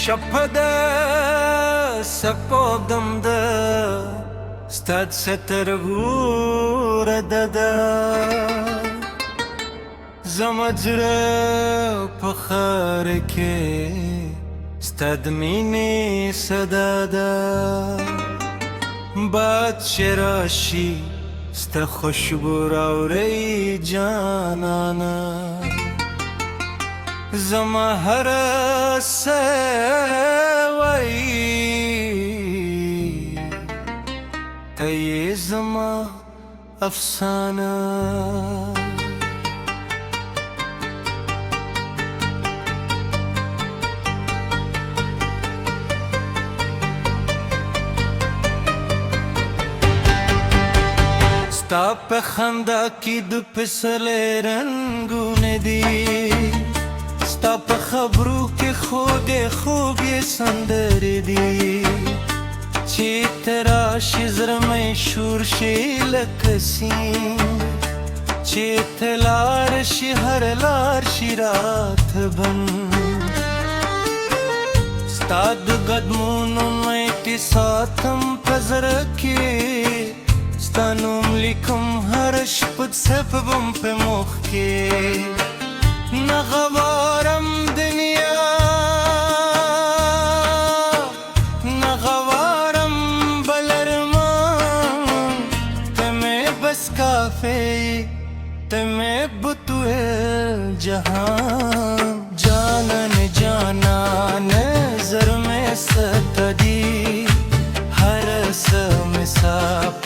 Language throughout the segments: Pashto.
شپده سپودم ده ستاد سترګور دده زمجره په خار کې ستاد مینې صدا ده باد شراشي ستا خوشبو راوړی جانانا زما هر څه وایي ته یې زما افسانه ستا په خندا کې د پسرلي رنګونه دي ستا په خبرو کې خوږې خوږې سندرې دي چې ته راشې زړه مې شور شي لکه سیند چې ته لاړ شې هر لار شي راته بند ستا د قدمونو مې ساتم په زړه کې ستا نوم لیکم هر شپه سببم په مخ کې نه غواړم دنیا نه غواړم بل ارمان ته مې بس کافی ته مې بت الجهان جانان جانان زر مې ستدي هر څه مې صاف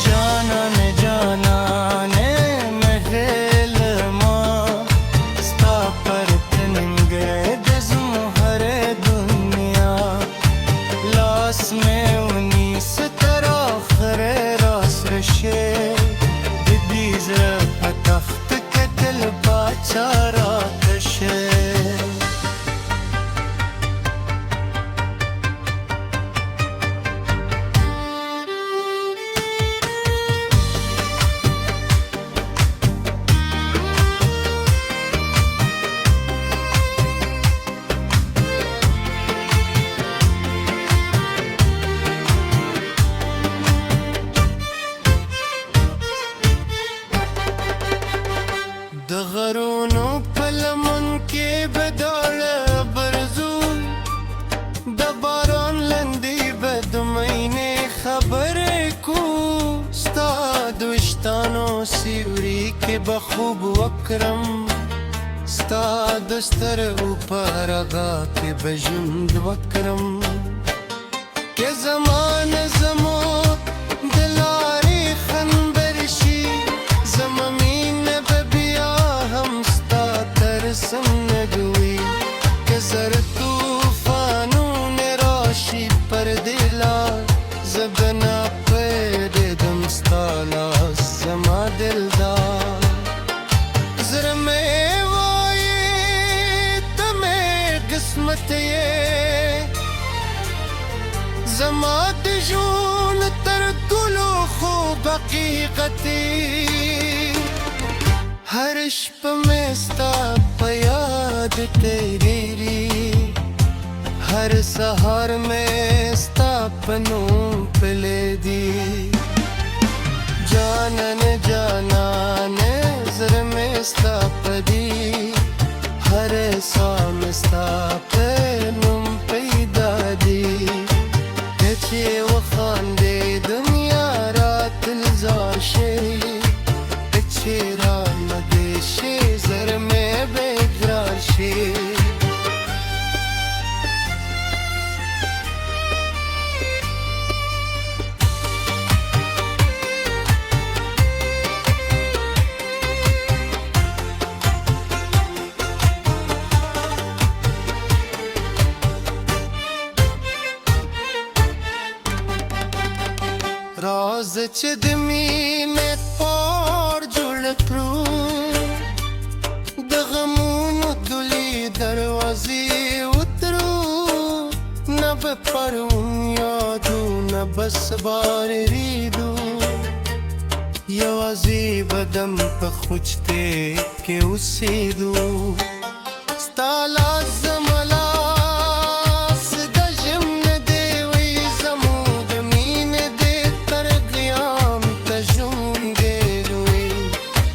جانان جانان محل ما ستا پر تنگه دزم هر دنیا لاس میں ونی ستر آخر راس رشه دیدی زر پتخت کتل باچارات شه د غرونو په لمن کې بداړه برزو د باران لندې به د مینې خبرې کو ستا د ویشتانو سیوري کې به خوب وکړم ستا د سترګو په رګا کې به ژوند وکړم که زمانه زمو د لارې خنبر شي زما سم نگوی که زر توفانون راشی پر دلار زبنا پیدم ستالاس زما دلدار زر میں وائی تمہیں قسمت یہ زما دجون تر دلو خوب حقیقتی हर शप में स्ता याद तेरी हर सहार में स्ता पनों पले दी जानन जानन जर में स्ता पदी हर साम स्ता पनों पैदा दी कचे वो खांदे दुनिया रात लजाशे कचे زر میں بیقرار شي راز چې د مینې پور جوړ کړو غمونو دلی دروازې وترو نه به بس بار ریدو یوازې بدم په خوچته کې اوسېدو ستا لاس زما لاس د ژم نه دی وی زموږ مینې دی تر قیام ته ژوندې وي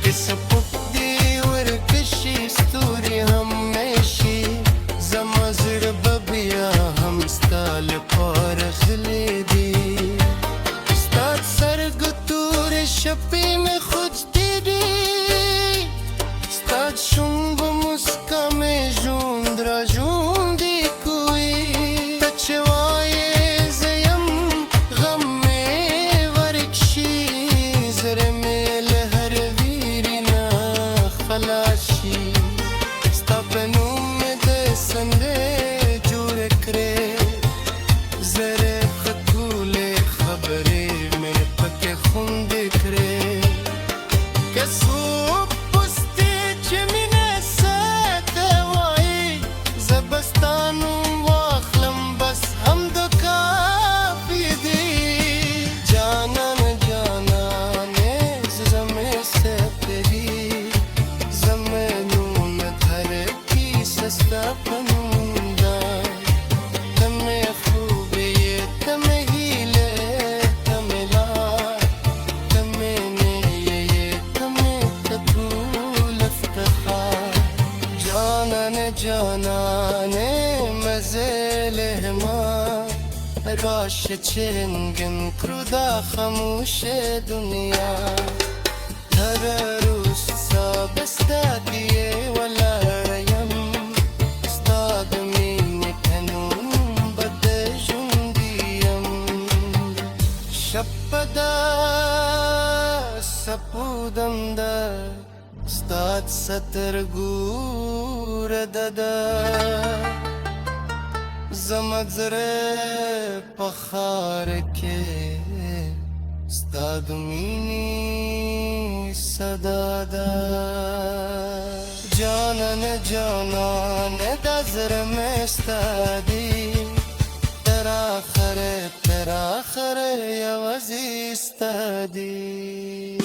که څه پوک دی ورکشي ستوري هم نشي زما زړه به بیا هم ستا لپاره غلی دی ستا سترګو تورې شپې مې خوځېدې دي ستا شونډو مسکا مې ژوند را ژوندی کوي ته چې وایې زه یم غم مې ورک شي زړه مې له هر ویرې نه خلاص شي ستا په نوم مې د سندرې جوړې کړې زره ښکلې خبرې مې پکې خوندې کړې که څوک پوښتي چې مینه څه ته وایي زه به ستا نوم واخلم بس همدو کافي دي جانانه جانانې زړه مې سپري زمینونه هر کیسه ستا په نوم ده ته مې خوبې یې ته مې هیلې ته مې لار ته مې نیې یې ته مې ته ټول افتخار جانانه جانانه مزل ما راشه چنگم کرو دا خاموش دنیا هر روز سابستا کیه ولاړیم ستا د مینې په نوم به د ژوندي یم شپه ده سپودم ده ستا د سترګو رده ده زما زړه په ښار کې ستا د مینې صدا ده جانانه جانانه دا زړه مې ستا دی تر آخره یوازې ستا دی